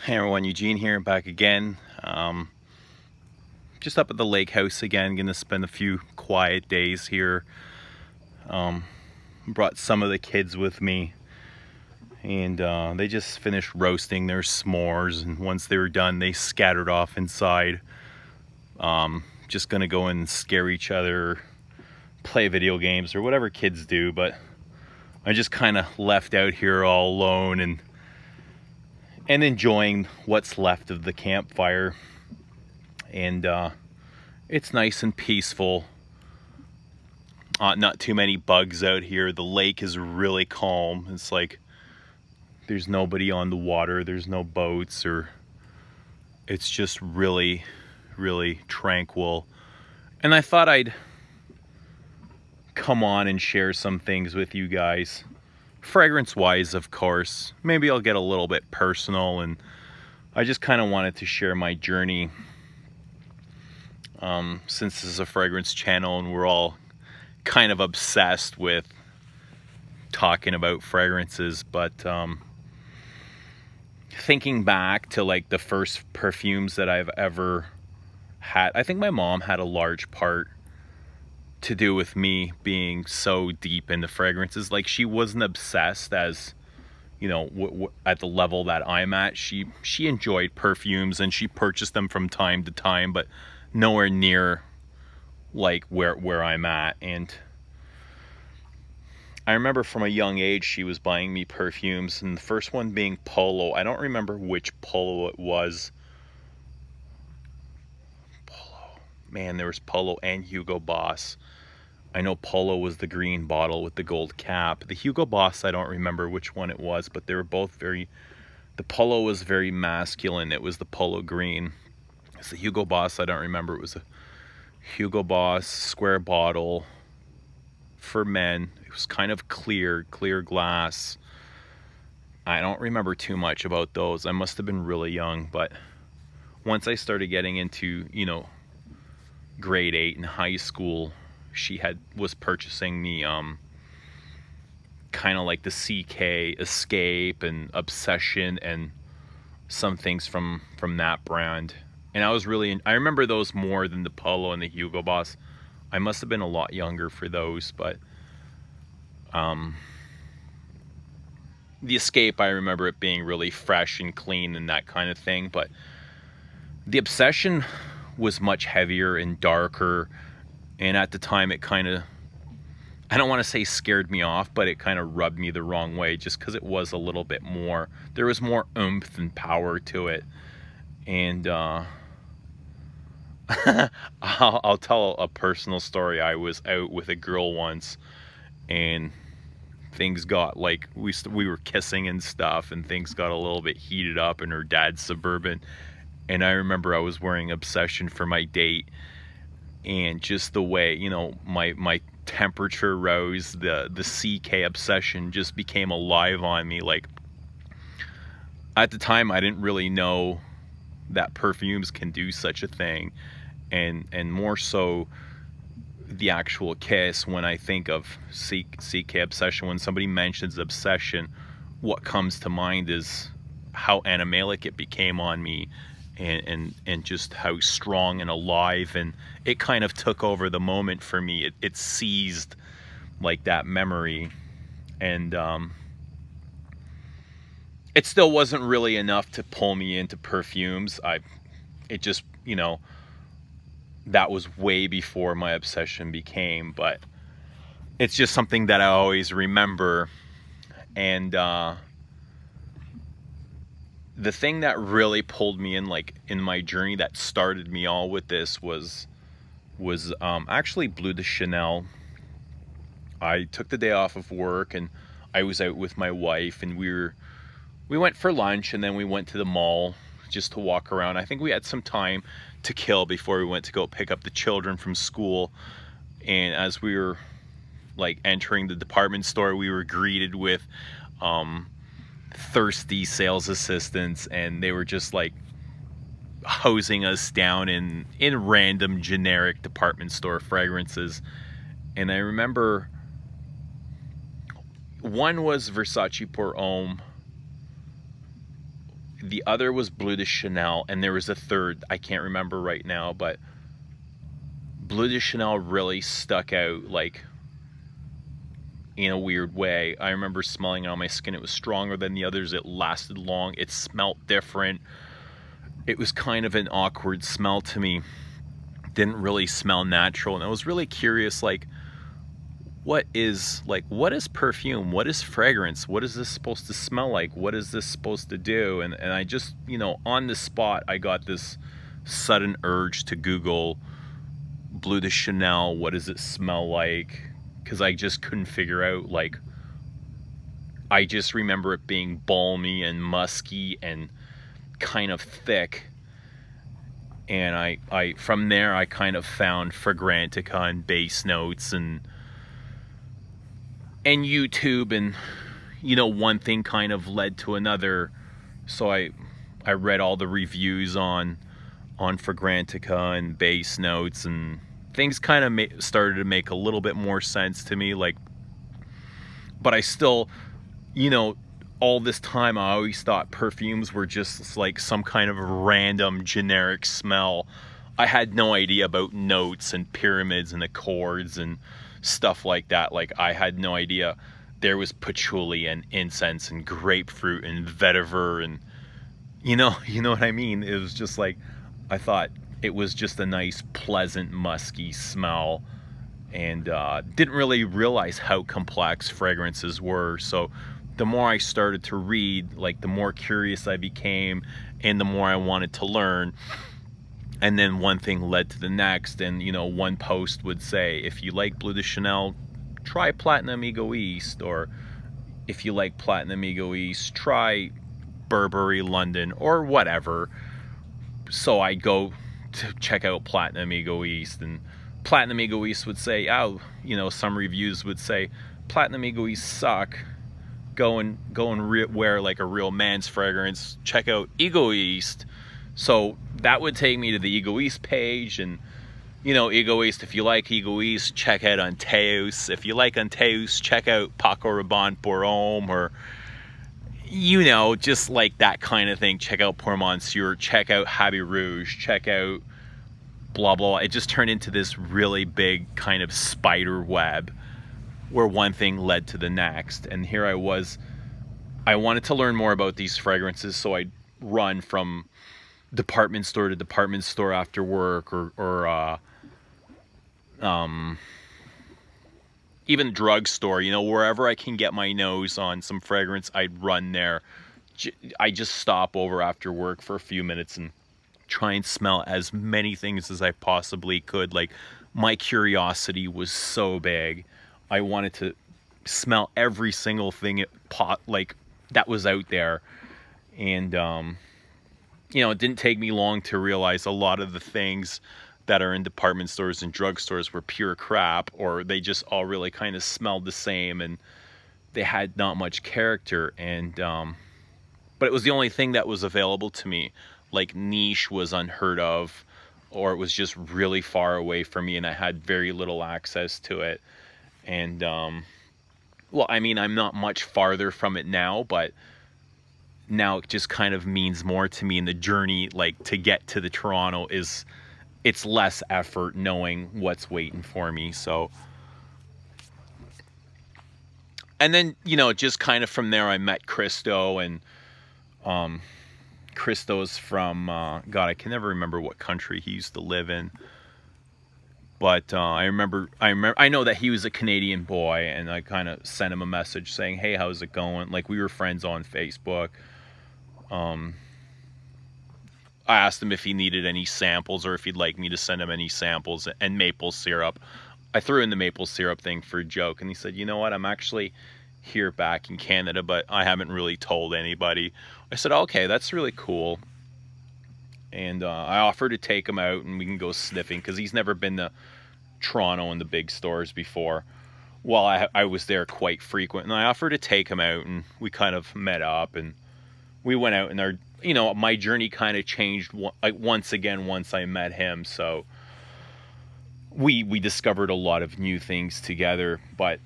Hey everyone, Eugene here, back again. Just up at the lake house again, gonna spend a few quiet days here. Brought some of the kids with me, and they just finished roasting their s'mores, and once they were done they scattered off inside. Just gonna go and scare each other, play video games, or whatever kids do, but I just kind of left out here all alone and enjoying what's left of the campfire. And it's nice and peaceful. Not too many bugs out here. The lake is really calm. It's like there's nobody on the water, there's no boats, or it's just really tranquil. And I thought I'd come on and share some things with you guys, fragrance wise, of course. Maybe I'll get a little bit personal, and I just kind of wanted to share my journey, since this is a fragrance channel and we're all kind of obsessed with talking about fragrances. But thinking back to like the first perfumes that I've ever had, I think my mom had a large part to do with me being so deep into fragrances. Like, she wasn't obsessed as, you know, at the level that I'm at. She enjoyed perfumes and she purchased them from time to time, but nowhere near like where I'm at. And I remember from a young age she was buying me perfumes, and the first one being Polo. I don't remember which Polo it was. Man, there was Polo and Hugo Boss. I know Polo was the green bottle with the gold cap. The Hugo Boss, I don't remember which one it was, but they were both very... The Polo was very masculine. It was the Polo green. It's the Hugo Boss, I don't remember. It was a Hugo Boss square bottle for men. It was kind of clear glass. I don't remember too much about those. I must have been really young, but once I started getting into, you know, grade 8 in high school, she was purchasing me kind of like the CK Escape and Obsession and some things from that brand. And I remember those more than the Polo and the Hugo Boss. I must have been a lot younger for those, but the Escape, I remember it being really fresh and clean and that kind of thing. But the Obsession was much heavier and darker, and at the time it kind of, I don't want to say scared me off, but it kind of rubbed me the wrong way, just because it was a little bit more, there was more oomph and power to it. And I'll tell a personal story. I was out with a girl once, and things got like, we were kissing and stuff, and things got a little bit heated up in her dad's Suburban. And I remember I was wearing Obsession for my date, and just the way, you know, my temperature rose, the CK Obsession just became alive on me. Like, at the time I didn't really know that perfumes can do such a thing, and more so the actual kiss. When I think of CK Obsession, when somebody mentions Obsession, what comes to mind is how animalic it became on me, and just how strong and alive, and it kind of took over the moment for me. It seized like that memory, and it still wasn't really enough to pull me into perfumes. It just, you know, that was way before my obsession became, but it's just something that I always remember. And the thing that really pulled me in, like in my journey, that started me all with this was actually Bleu de Chanel. I took the day off of work, and I was out with my wife, and we went for lunch, and then we went to the mall just to walk around. I think we had some time to kill before we went to go pick up the children from school. And as we were like entering the department store, we were greeted with thirsty sales assistants, and they were just like hosing us down in random generic department store fragrances. And I remember one was Versace Pour Homme. the other was Bleu de Chanel, and there was a third, I can't remember right now, but Bleu de Chanel really stuck out, like, in a weird way. I remember smelling it on my skin. It was stronger than the others. It lasted long. It smelled different. It was kind of an awkward smell to me. Didn't really smell natural, and I was really curious, like, what is perfume? What is fragrance? What is this supposed to smell like? What is this supposed to do? And I just, you know, on the spot, I got this sudden urge to Google Bleu de Chanel, what does it smell like? Because I just couldn't figure out, like, I just remember it being balmy and musky and kind of thick. And I from there, I kind of found Fragrantica and base notes and YouTube, and, you know, one thing kind of led to another. So I read all the reviews on Fragrantica and base notes, and things kind of started to make a little bit more sense to me. Like, but I still, you know, all this time I always thought perfumes were just like some kind of random generic smell. I had no idea about notes and pyramids and accords and stuff like that. Like, I had no idea there was patchouli and incense and grapefruit and vetiver, and you know what I mean? It was just like, I thought it was just a nice, pleasant, musky smell, and didn't really realize how complex fragrances were. So the more I started to read, like, the more curious I became, and the more I wanted to learn. And then one thing led to the next, and, you know, one post would say, if you like Bleu de Chanel, try Platinum Egoiste, or if you like Platinum Egoiste, try Burberry London, or whatever. So I go to check out Platinum Egoiste, and Platinum Egoiste would say, oh, you know, some reviews would say, Platinum Egoiste suck. Go and wear like a real man's fragrance. Check out Egoiste. So that would take me to the Egoiste page, and, you know, Egoiste, if you like Egoiste, check out Antaeus. If you like Antaeus, check out Paco Rabanne Pour Homme, or, you know, just like that kind of thing. Check out Pour Monsieur, check out Habit Rouge, check out blah, blah. It just turned into this really big kind of spider web where one thing led to the next. And here I was, I wanted to learn more about these fragrances, so I'd run from department store to department store after work, or even drugstore, you know, wherever I can get my nose on some fragrance, I'd run there. I just stop over after work for a few minutes and try and smell as many things as I possibly could. Like, my curiosity was so big. I wanted to smell every single thing like that was out there. And you know, it didn't take me long to realize a lot of the things that are in department stores and drugstores were pure crap, or they just all really kind of smelled the same, and they had not much character. And but it was the only thing that was available to me. Like, niche was unheard of, or it was just really far away from me, and I had very little access to it. And well, I mean, I'm not much farther from it now, but now it just kind of means more to me. In the journey, like, to get to the Toronto, it's less effort knowing what's waiting for me. So, and then, you know, just kind of from there, I met Christo, and Christo's from God, I can never remember what country he used to live in, but I know that he was a Canadian boy, and I kind of sent him a message saying, hey, how's it going? Like, we were friends on Facebook. I asked him if he needed any samples, or if he'd like me to send him any samples, and maple syrup. I threw in the maple syrup thing for a joke, and he said, you know what, I'm actually here back in Canada, but I haven't really told anybody. I said, okay, that's really cool. And I offered to take him out, and we can go sniffing, because he's never been to Toronto in the big stores before. Well, I was there quite frequent, and I offered to take him out, and we kind of met up, and we went out, and our, you know, my journey kind of changed like once again once I met him. So we discovered a lot of new things together. But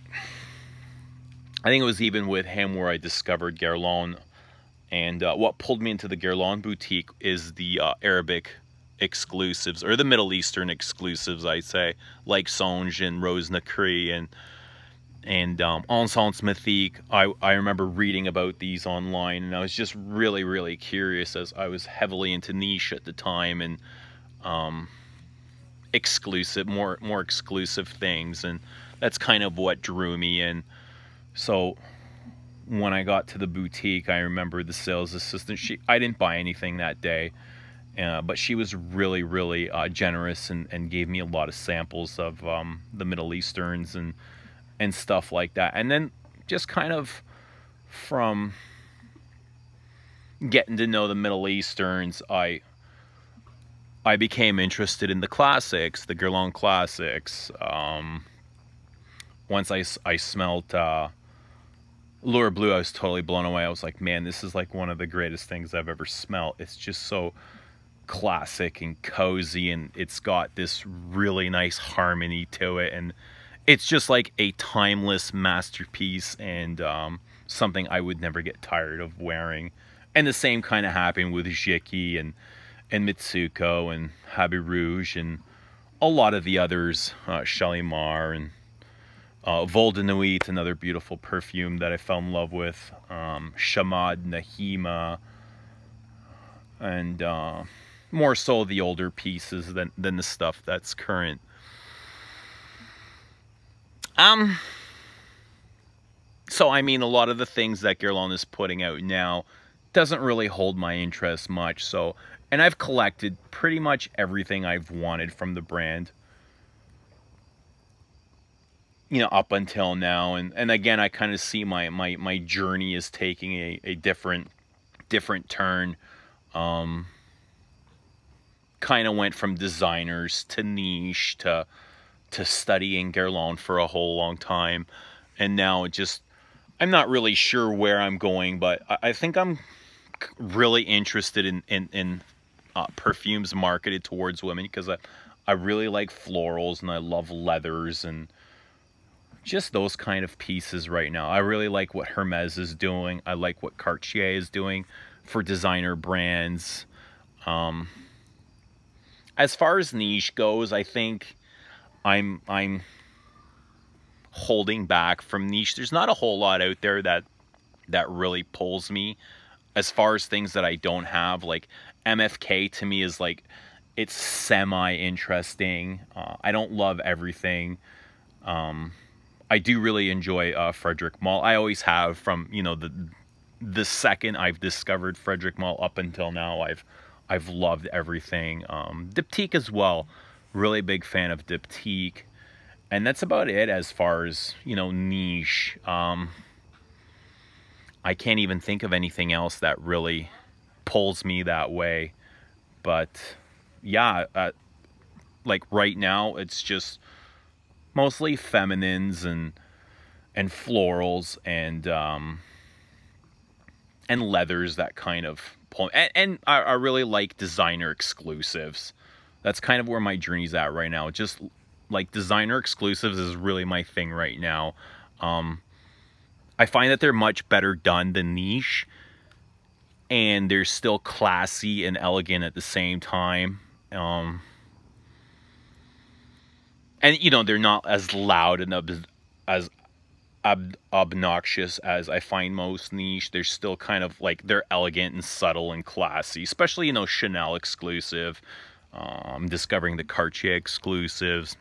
I think it was even with him where I discovered Guerlain. And what pulled me into the Guerlain boutique is the Arabic exclusives, or the Middle Eastern exclusives, I'd say, like Songe and Rose Nacree and Encens Mythique. I remember reading about these online, and I was just really, really curious, as I was heavily into niche at the time, and exclusive, more exclusive things, and that's kind of what drew me in. So when I got to the boutique, I remember the sales assistant, I didn't buy anything that day, but she was really, really generous, and gave me a lot of samples of the Middle Easterns and stuff like that. And then just kind of from getting to know the Middle Easterns, I became interested in the classics, the Guerlain classics. Once I smelt Lure Bleu, I was totally blown away. I was like, man, this is like one of the greatest things I've ever smelt. It's just so classic and cozy, and it's got this really nice harmony to it, and it's just like a timeless masterpiece, and something I would never get tired of wearing. And the same kind of happened with Jiki and Mitsuko and Habit Rouge and a lot of the others, Shalimar and Vol de Nuit, another beautiful perfume that I fell in love with, Shamad, Nahima, and more so the older pieces than the stuff that's current. So I mean, a lot of the things that Guerlain is putting out now doesn't really hold my interest much. So, and I've collected pretty much everything I've wanted from the brand, you know, up until now. And again, I kind of see my journey is taking a different turn. Kind of went from designers to niche to studying Guerlain for a whole long time, and now I'm not really sure where I'm going, but I think I'm really interested in perfumes marketed towards women, because I really like florals, and I love leathers and just those kind of pieces right now. I really like what Hermes is doing. I like what Cartier is doing for designer brands. As far as niche goes, I think I'm holding back from niche. There's not a whole lot out there that really pulls me. As far as things that I don't have, like MFK to me is like, it's semi-interesting. I don't love everything. I do really enjoy Frederic Malle. I always have, from, you know, the second I've discovered Frederic Malle up until now. I've loved everything. Diptyque as well. Really big fan of Diptyque. And that's about it as far as, you know, niche. I can't even think of anything else that really pulls me that way. But yeah, like right now, it's just mostly feminines and florals and leathers that kind of pull. And I really like designer exclusives. That's kind of where my journey's at right now. Just like designer exclusives is really my thing right now. I find that they're much better done than niche, and they're still classy and elegant at the same time. And you know, they're not as loud and obnoxious as I find most niche. They're still kind of like, they're elegant and subtle and classy, especially, you know, Chanel exclusive. I'm discovering the Cartier exclusives.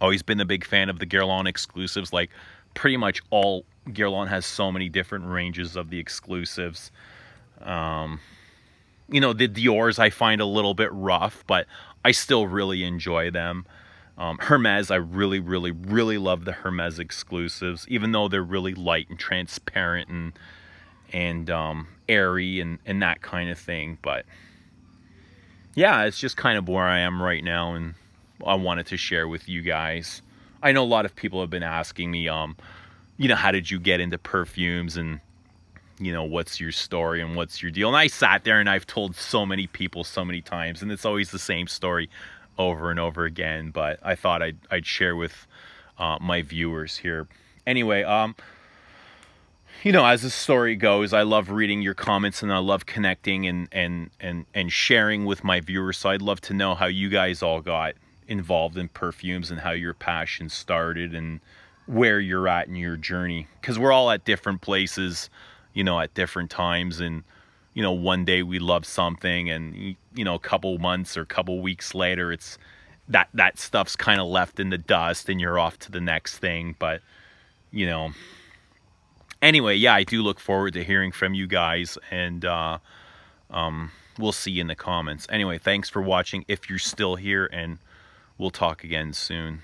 Always been a big fan of the Guerlain exclusives. Like pretty much all Guerlain has so many different ranges of the exclusives. You know, the Dior's I find a little bit rough, but I still really enjoy them. Hermes, I really, really, really love the Hermes exclusives, even though they're really light and transparent and airy and that kind of thing. But yeah, it's just kind of where I am right now, and I wanted to share with you guys. I know a lot of people have been asking me, you know, how did you get into perfumes, and, you know, what's your story and what's your deal? And I sat there and I've told so many people so many times, and it's always the same story over and over again, but I thought I'd share with my viewers here. Anyway, you know, as the story goes, I love reading your comments and I love connecting and sharing with my viewers. So I'd love to know how you guys all got involved in perfumes and how your passion started and where you're at in your journey. Because we're all at different places, you know, at different times. And, you know, one day we love something and, you know, a couple months or a couple weeks later, it's that stuff's kind of left in the dust and you're off to the next thing. But, you know, anyway, yeah, I do look forward to hearing from you guys, and we'll see you in the comments. Anyway, thanks for watching if you're still here, and we'll talk again soon.